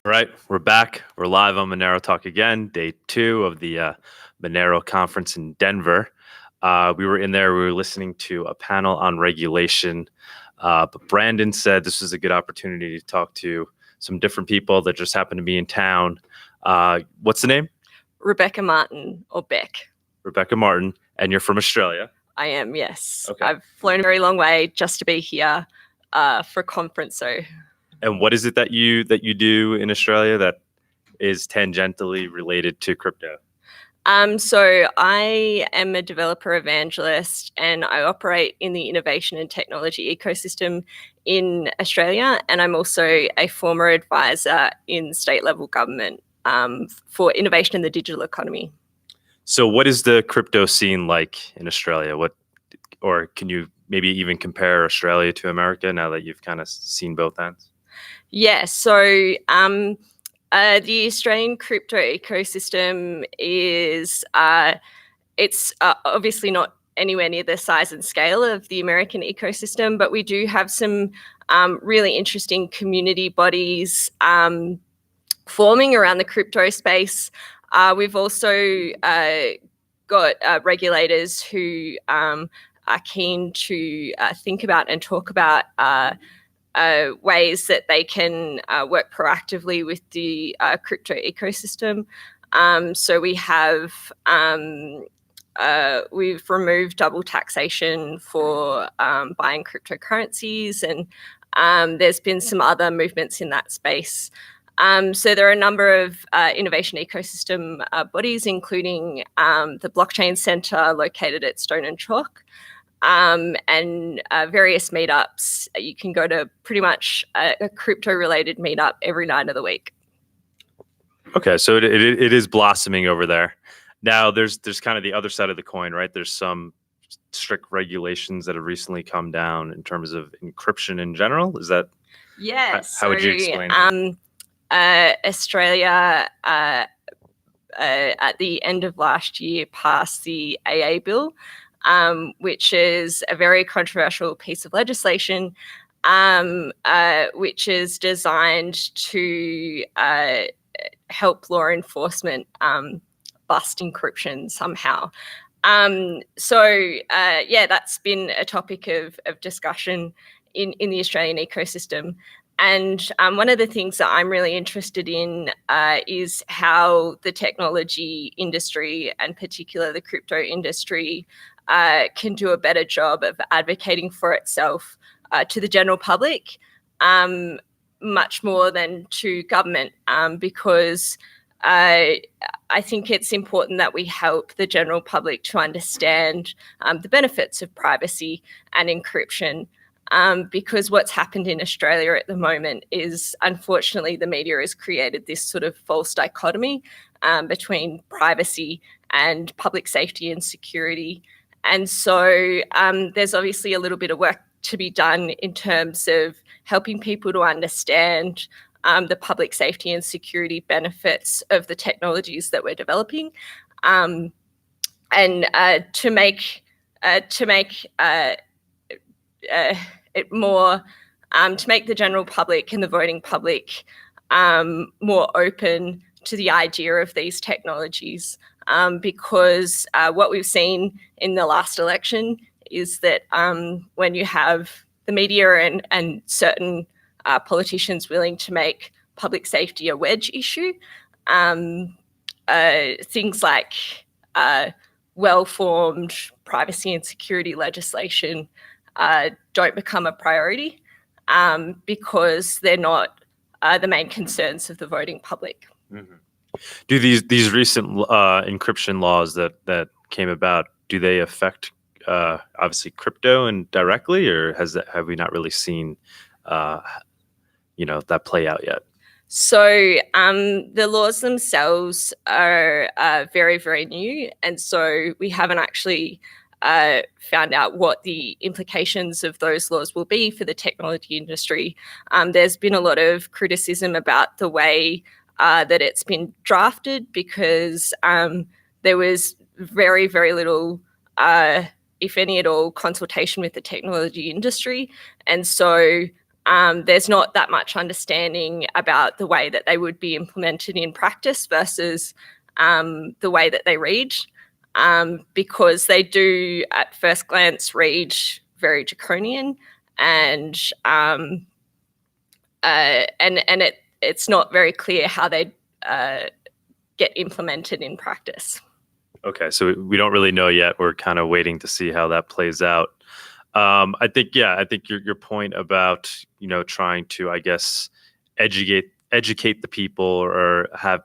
All right, we're back. We're live on Monero Talk again, day 2 of the Monero conference in Denver. We were in there, we were listening to a panel on regulation, but Brandon said this was a good opportunity to talk to some different people that just happened to be in town. What's the name? Rebecca Martin, or Beck. Rebecca Martin, and you're from Australia? I am, yes. Okay. I've flown a very long way just to be here for a conference. So, And what is it that you do in Australia that is tangentially related to crypto? so I am a developer evangelist, and I operate in the innovation and technology ecosystem in Australia. And I'm also a former advisor in state level government for innovation in the digital economy. So what is the crypto scene like in Australia? Or can you maybe even compare Australia to America now that you've kind of seen both ends? Yeah, so the Australian crypto ecosystem is it's obviously not anywhere near the size and scale of the American ecosystem, but we do have some really interesting community bodies forming around the crypto space. We've also got regulators who are keen to think about and talk about ways that they can work proactively with the crypto ecosystem. So we've removed double taxation for buying cryptocurrencies, and there's been some other movements in that space. So there are a number of innovation ecosystem bodies, including the Blockchain Centre located at Stone and Chalk, and various meetups. You can go to pretty much a crypto-related meetup every night of the week. Okay, so it is blossoming over there. Now there's kind of the other side of the coin, right? There's some strict regulations that have recently come down in terms of encryption in general. Is that? Yes. How would you explain that? Australia, at the end of last year, passed the AA bill, which is a very controversial piece of legislation, which is designed to help law enforcement bust encryption somehow. That's been a topic of discussion in the Australian ecosystem. And one of the things that I'm really interested in is how the technology industry, and particularly the crypto industry, can do a better job of advocating for itself to the general public, much more than to government, because I think it's important that we help the general public to understand the benefits of privacy and encryption. Because what's happened in Australia at the moment is, unfortunately, the media has created this sort of false dichotomy between privacy and public safety and security. And so there's obviously a little bit of work to be done in terms of helping people to understand the public safety and security benefits of the technologies that we're developing, and to make it more, to make the general public and the voting public more open to the idea of these technologies, because what we've seen in the last election is that when you have the media and certain politicians willing to make public safety a wedge issue, things like well-formed privacy and security legislation don't become a priority, because they're not the main concerns of the voting public. Mm-hmm. Do these recent encryption laws that came about, do they affect obviously crypto and directly, or have we not really seen that play out yet? So the laws themselves are very, very new, and so we haven't actually found out what the implications of those laws will be for the technology industry. There's been a lot of criticism about the way that it's been drafted, because there was very, very little, if any at all, consultation with the technology industry. And so there's not that much understanding about the way that they would be implemented in practice versus the way that they read, because they do at first glance read very draconian, and it's not very clear how they get implemented in practice. Okay, so we don't really know yet. We're kind of waiting to see how that plays out. I think your point about trying to, I guess, educate the people, or have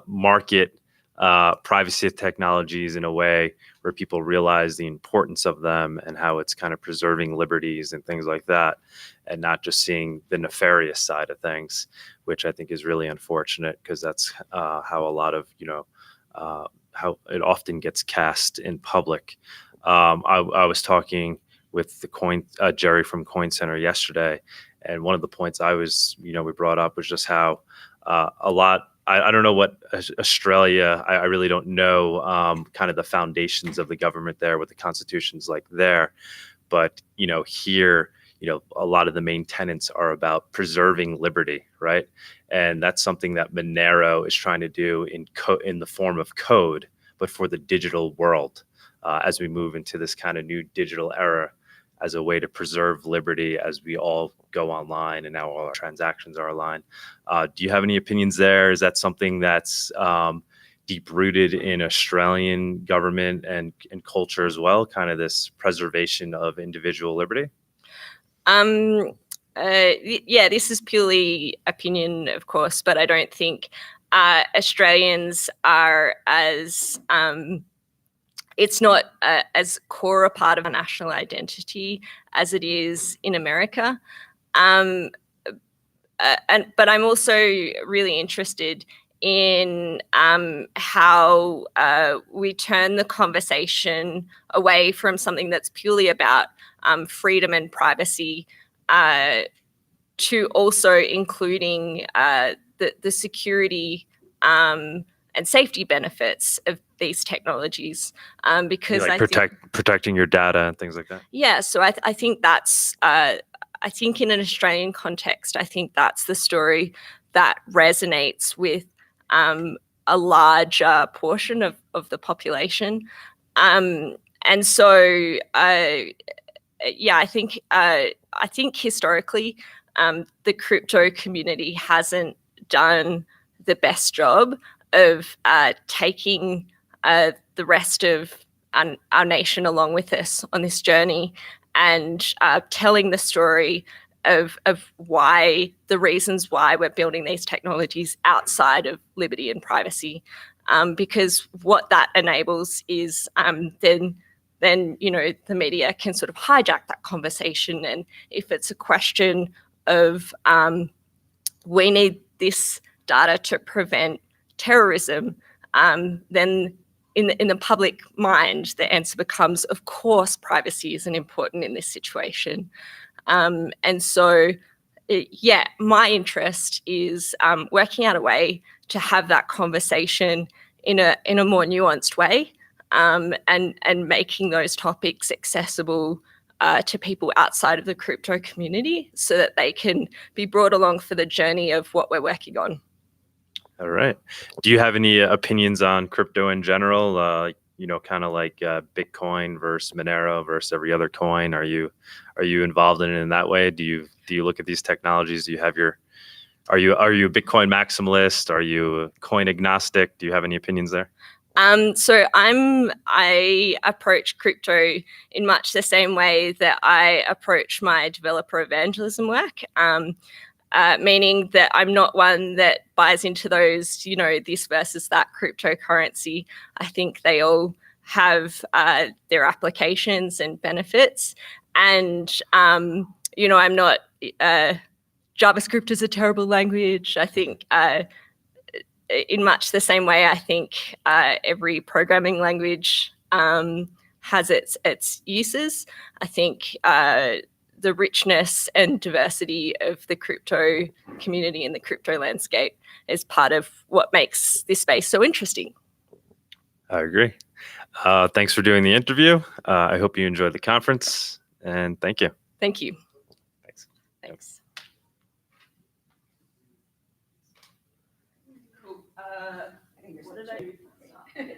market privacy technologies in a way where people realize the importance of them and how it's kind of preserving liberties and things like that, and not just seeing the nefarious side of things, which I think is really unfortunate, because that's how a lot of how it often gets cast in public. I was talking with the Jerry from Coin Center yesterday, and one of the points we brought up was just how a lot. I don't know what Australia. I really don't know kind of the foundations of the government there, what the constitution's like there, but here, a lot of the main tenets are about preserving liberty, right? And that's something that Monero is trying to do in the form of code, but for the digital world, as we move into this kind of new digital era, as a way to preserve liberty as we all go online and now all our transactions are online. Do you have any opinions there? Is that something that's deep rooted in Australian government and culture as well, kind of this preservation of individual liberty? Yeah, this is purely opinion, of course, but I don't think Australians are as it's not as core a part of a national identity as it is in America. But I'm also really interested in how we turn the conversation away from something that's purely about freedom and privacy to also including the security and safety benefits of these technologies, because I think protecting your data and things like that. Yeah, so I think that's I think in an Australian context, I think that's the story that resonates with a larger portion of the population, and so yeah, I think historically the crypto community hasn't done the best job of taking the rest of our nation along with us on this journey, and telling the story of why, the reasons why we're building these technologies outside of liberty and privacy, because what that enables is then the media can sort of hijack that conversation, and if it's a question of we need this data to prevent terrorism, then in the public mind, the answer becomes, of course, privacy isn't important in this situation. And so, yeah, my interest is working out a way to have that conversation in a more nuanced way, and making those topics accessible to people outside of the crypto community, so that they can be brought along for the journey of what we're working on. All right. Do you have any opinions on crypto in general? Kind of like Bitcoin versus Monero versus every other coin. Are you involved in it in that way? Do you look at these technologies? Do you have are you a Bitcoin maximalist? Are you coin agnostic? Do you have any opinions there? So I approach crypto in much the same way that I approach my developer evangelism work. Meaning that I'm not one that buys into those, this versus that cryptocurrency. I think they all have their applications and benefits. And, I'm not, JavaScript is a terrible language. I think in much the same way, I think every programming language has its uses. I think the richness and diversity of the crypto community and the crypto landscape is part of what makes this space so interesting. I agree. Thanks for doing the interview. I hope you enjoyed the conference, and thank you. Thank you. Thanks. Cool. What did I do?